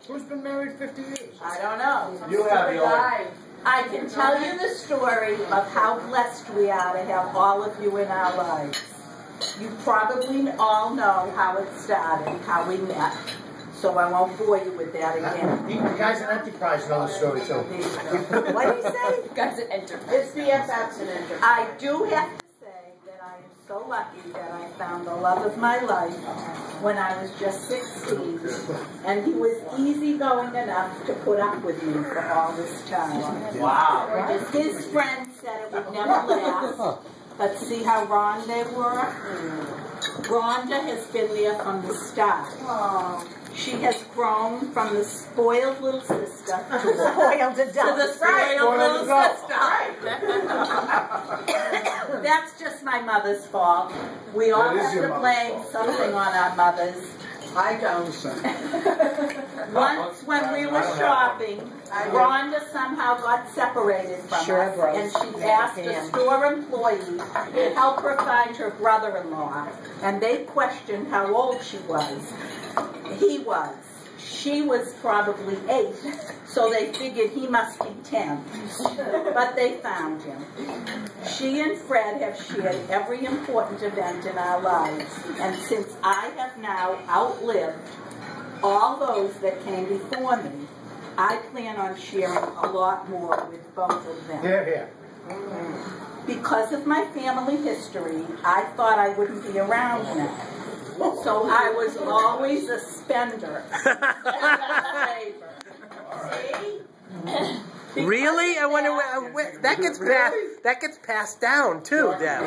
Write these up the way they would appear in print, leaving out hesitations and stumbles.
Who's been married 50 years? I don't know. You have your own. I can tell you the story of how blessed we are to have all of you in our lives. You probably all know how it started, how we met. So I won't bore you with that again. The guys at Enterprise know the story, too. What do you say? The guys at Enterprise. It's BFFs at Enterprise. I do have to say that I am so lucky that I found the love of my life when I was just 16, and he was easygoing enough to put up with me for all this time. Wow. His friend said it would never last, but see how wrong they were? Rhonda has been there from the start. She has grown from the spoiled little sister to the spoiled little sister. That's just my mother's fault. We all have to blame something on our mothers. I don't. Once when we were shopping, Rhonda somehow got separated from us, and she asked a store employee to help her find her brother-in-law, and they questioned how old she was. He was. She was probably 8, so they figured he must be 10. But they found him. She and Fred have shared every important event in our lives, and since I have now outlived all those that came before me, I plan on sharing a lot more with both of them. Here, here. Because of my family history, I thought I wouldn't be around now. So I was always a spender. Really? I wonder where that gets passed down too, Deb.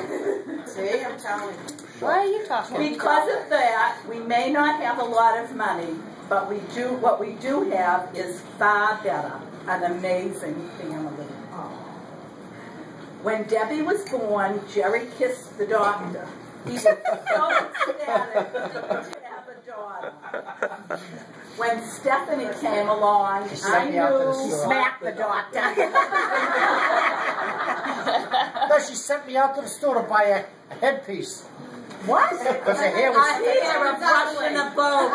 See, I'm telling you. Why are you talking? Because of that, we may not have a lot of money, but what we do have is far better, an amazing family. When Debbie was born, Jerry kissed the doctor. He was so ecstatic to have a daughter. When Stephanie came along, I knew she smacked the doctor. No, she sent me out to the store to buy a headpiece. What? Because her hair was... A brush and a bow.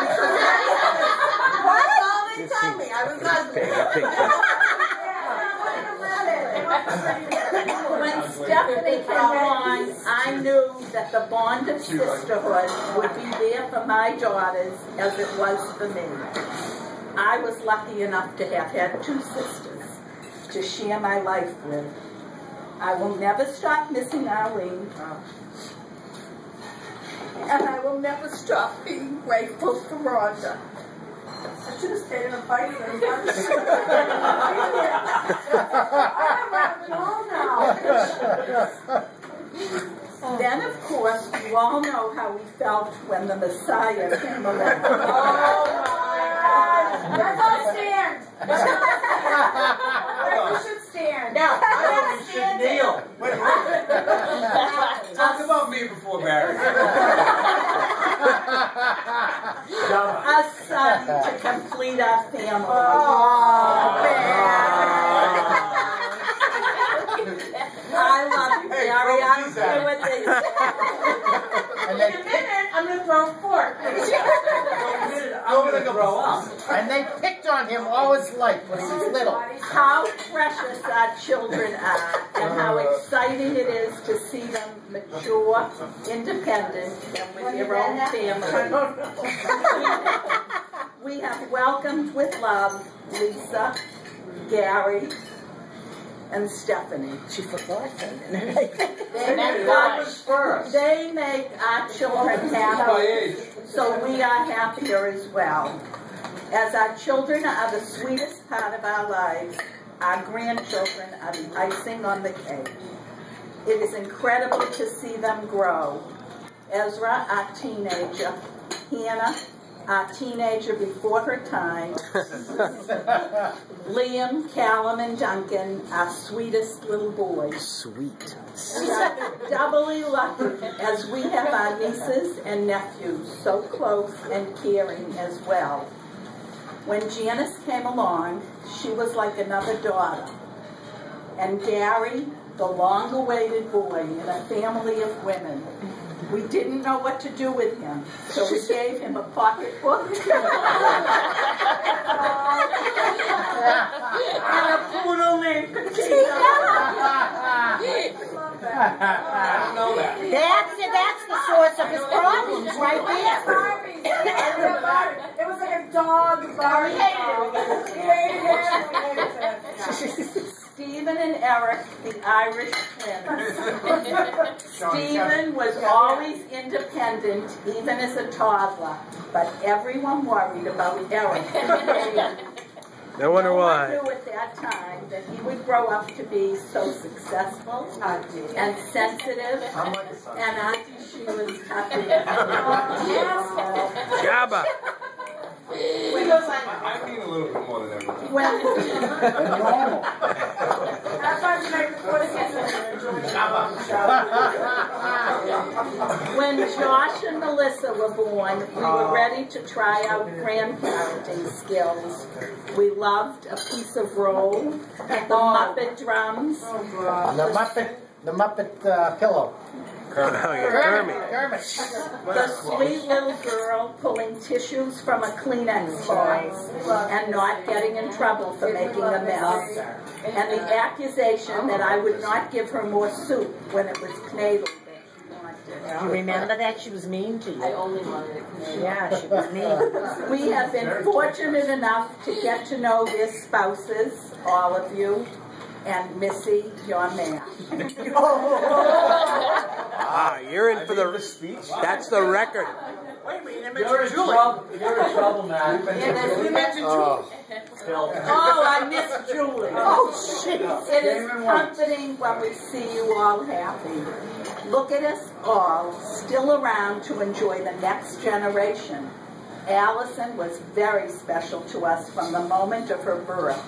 What? All they told me. I was ugly. When Stephanie came along, I knew that the bond of sisterhood would be there for my daughters as it was for me. I was lucky enough to have had 2 sisters to share my life with. I will never stop missing Arlene. And I will never stop being grateful for Rhonda. I should have stayed in a fight with her. Then, of course, you all know how we felt when the Messiah came along. Oh, my God. Let's all stand. You should stand. No, I think you should kneel. Talk about me before marriage. A son to complete our family. Oh, I love you, Gary. I don't care what they say. In a minute, I'm going to throw a fork. I'm going to grow up. And they picked on him all his life when he was little. How precious our children are, and how exciting it is to see them mature, independent, and with their own family. We have welcomed with love Lisa, Gary, and Stephanie. She forgot them. They make our children happy, so we are happier as well. As our children are the sweetest part of our lives, our grandchildren are the icing on the cake. It is incredible to see them grow. Ezra, our teenager, Hannah, our teenager before her time, Liam, Callum, and Duncan, our sweetest little boys. Sweet. We are doubly lucky as we have our nieces and nephews so close and caring as well. When Janice came along, she was like another daughter. And Gary, the long-awaited boy in a family of women, we didn't know what to do with him, so we gave him a pocketbook. I don't know that. That's the source of his problems right there. It was like a dog barking. Stephen and Eric, the Irish twins. Stephen was always independent, even as a toddler, but everyone worried about Eric. No wonder why. No one knew at that time that he would grow up to be so successful and sensitive, and Auntie Sheila's happy. Jabba. I mean a little bit more than everyone. When Josh and Melissa were born, we were ready to try out grandparenting skills. We loved a piece of roll, the Muppet drums, The Muppet pillow. Kermit. the sweet little girl pulling tissues from a Kleenex box and not getting in trouble for making a mess, and the accusation that I would not give her more soup when it was Knadel that she wanted. You remember that? She was mean to you. I only wanted it Knadel. Yeah, she was mean. We have been fortunate enough to get to know their spouses, all of you, and Missy, your man. Ah, you're in for the speech. That's the record. Wait a minute, You're in trouble, man. You mentioned Oh. Oh, I miss Julie. Oh, shit. It is comforting when we see you all happy. Look at us all, still around to enjoy the next generation. Allison was very special to us from the moment of her birth.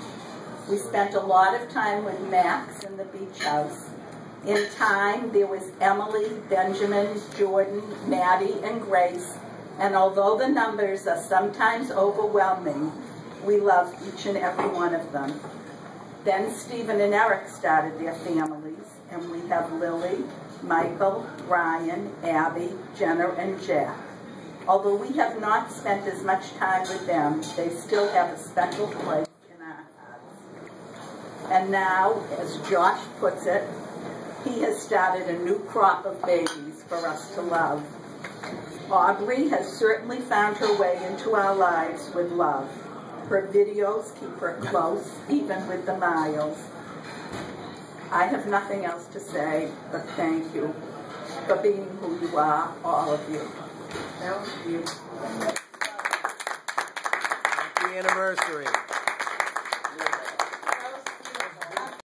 We spent a lot of time with Max in the beach house. In time, there was Emily, Benjamin, Jordan, Maddie, and Grace, and although the numbers are sometimes overwhelming, we love each and every one of them. Then Stephen and Eric started their families, and we have Lily, Michael, Ryan, Abby, Jenna, and Jack. Although we have not spent as much time with them, they still have a special place in our hearts. And now, as Josh puts it, he has started a new crop of babies for us to love. Aubrey has certainly found her way into our lives with love. Her videos keep her close, even with the miles. I have nothing else to say, but thank you for being who you are, all of you. Happy anniversary.